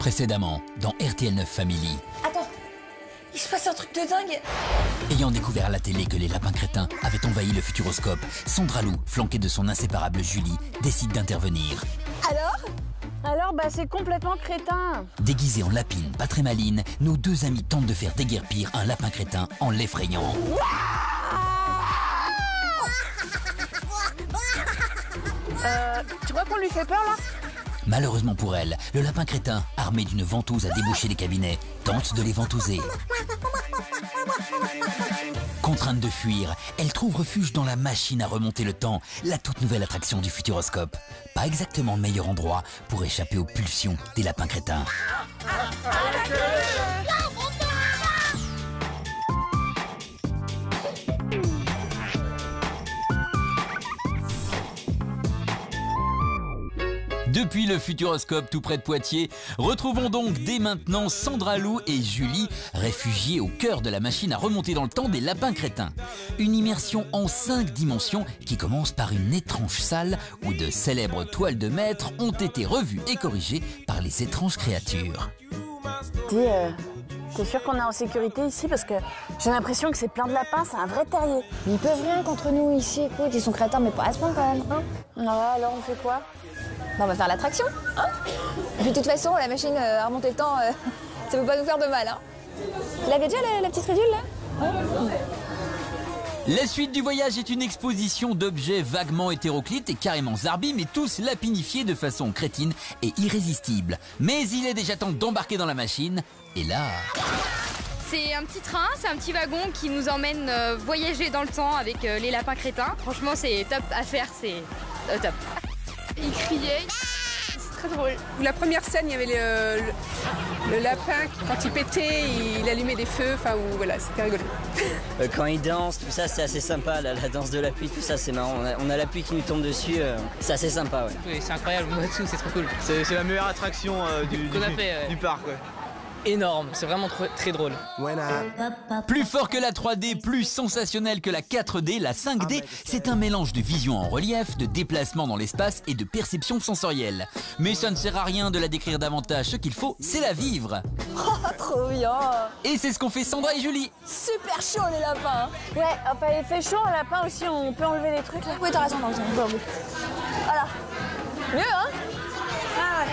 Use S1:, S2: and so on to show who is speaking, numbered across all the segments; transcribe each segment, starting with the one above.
S1: Précédemment, dans RTL 9 Family.
S2: Attends, il se passe un truc de dingue.
S1: Ayant découvert à la télé que les lapins crétins avaient envahi le futuroscope, Sandra Lou, flanquée de son inséparable Julie, décide d'intervenir.
S2: Alors, c'est complètement crétin.
S1: Déguisés en lapines pas très malines, nos deux amis tentent de faire déguerpir un lapin crétin en l'effrayant.
S2: Tu crois qu'on lui fait peur là?
S1: Malheureusement pour elle, le lapin crétin, armé d'une ventouse à déboucher les cabinets, tente de les ventouser. Contrainte de fuir, elle trouve refuge dans la machine à remonter le temps, la toute nouvelle attraction du futuroscope. Pas exactement le meilleur endroit pour échapper aux pulsions des lapins crétins. Depuis le futuroscope tout près de Poitiers, retrouvons donc dès maintenant Sandra Lou et Julie, réfugiées au cœur de la machine à remonter dans le temps des lapins crétins. Une immersion en 5 dimensions qui commence par une étrange salle où de célèbres toiles de maître ont été revues et corrigées par les étranges créatures.
S2: Dis, t'es sûr qu'on est en sécurité ici? Parce que j'ai l'impression que c'est plein de lapins, c'est un vrai terrier.
S3: Ils peuvent rien contre nous ici, écoute, ils sont crétins, mais pas à ce point quand même. Hein.
S2: Ah, alors on fait quoi?
S3: On va faire l'attraction. Hein. Et puis de toute façon, la machine à remonter le temps, ça peut pas nous faire de mal. Hein. Tu l'avais déjà la petite rédule là?
S1: La suite du voyage est une exposition d'objets vaguement hétéroclites et carrément zarbi, mais tous lapinifiés de façon crétine et irrésistible. Mais il est déjà temps d'embarquer dans la machine, et là...
S4: C'est un petit train, c'est un petit wagon qui nous emmène voyager dans le temps avec les lapins crétins. Franchement, c'est top à faire, c'est top. Ils criaient.
S5: C'est très drôle. La première scène, il y avait le lapin qui, quand il pétait, il allumait des feux. Enfin, voilà, c'était rigolo.
S6: Quand il danse, tout ça, c'est assez sympa. La danse de la pluie, tout ça, c'est marrant. On a la pluie qui nous tombe dessus. C'est assez sympa, ouais.
S7: Oui, c'est incroyable, on voit tout, c'est trop cool.
S8: C'est la meilleure attraction du parc, ouais.
S7: Énorme, c'est vraiment très drôle.
S1: Plus fort que la 3D, plus sensationnel que la 4D, la 5D, c'est un mélange de vision en relief, de déplacement dans l'espace et de perception sensorielle. Mais ça ne sert à rien de la décrire davantage, ce qu'il faut, c'est la vivre.
S2: Oh, trop bien.
S1: Et c'est ce qu'ont fait Sandra et Julie.
S2: Super chaud les lapins. Ouais, enfin il fait chaud, un lapin aussi, on peut enlever les trucs là.
S3: Oui, t'as raison, t'as raison.
S2: Voilà. Mieux, hein? Ah ouais.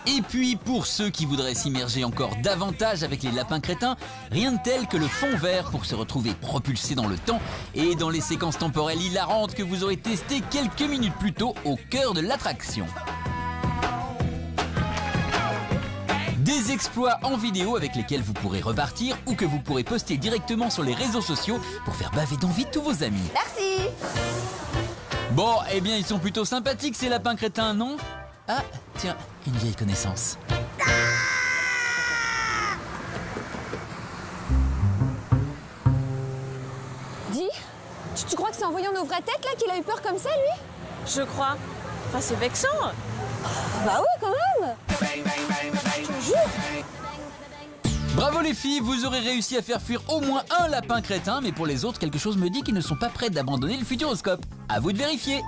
S1: Et puis, pour ceux qui voudraient s'immerger encore davantage avec les lapins crétins, rien de tel que le fond vert pour se retrouver propulsé dans le temps et dans les séquences temporelles hilarantes que vous aurez testées quelques minutes plus tôt au cœur de l'attraction. Des exploits en vidéo avec lesquels vous pourrez repartir ou que vous pourrez poster directement sur les réseaux sociaux pour faire baver d'envie tous vos amis.
S3: Merci.
S1: Bon, eh bien, ils sont plutôt sympathiques ces lapins crétins, non ? Ah, tiens, une vieille connaissance.
S3: Dis, tu crois que c'est en voyant nos vraies têtes là qu'il a eu peur comme ça, lui?
S2: Je crois. Enfin, c'est vexant.
S3: Bah oui, quand même. Je te jure.
S1: Bravo les filles, vous aurez réussi à faire fuir au moins un lapin crétin, mais pour les autres, quelque chose me dit qu'ils ne sont pas prêts d'abandonner le futuroscope. À vous de vérifier.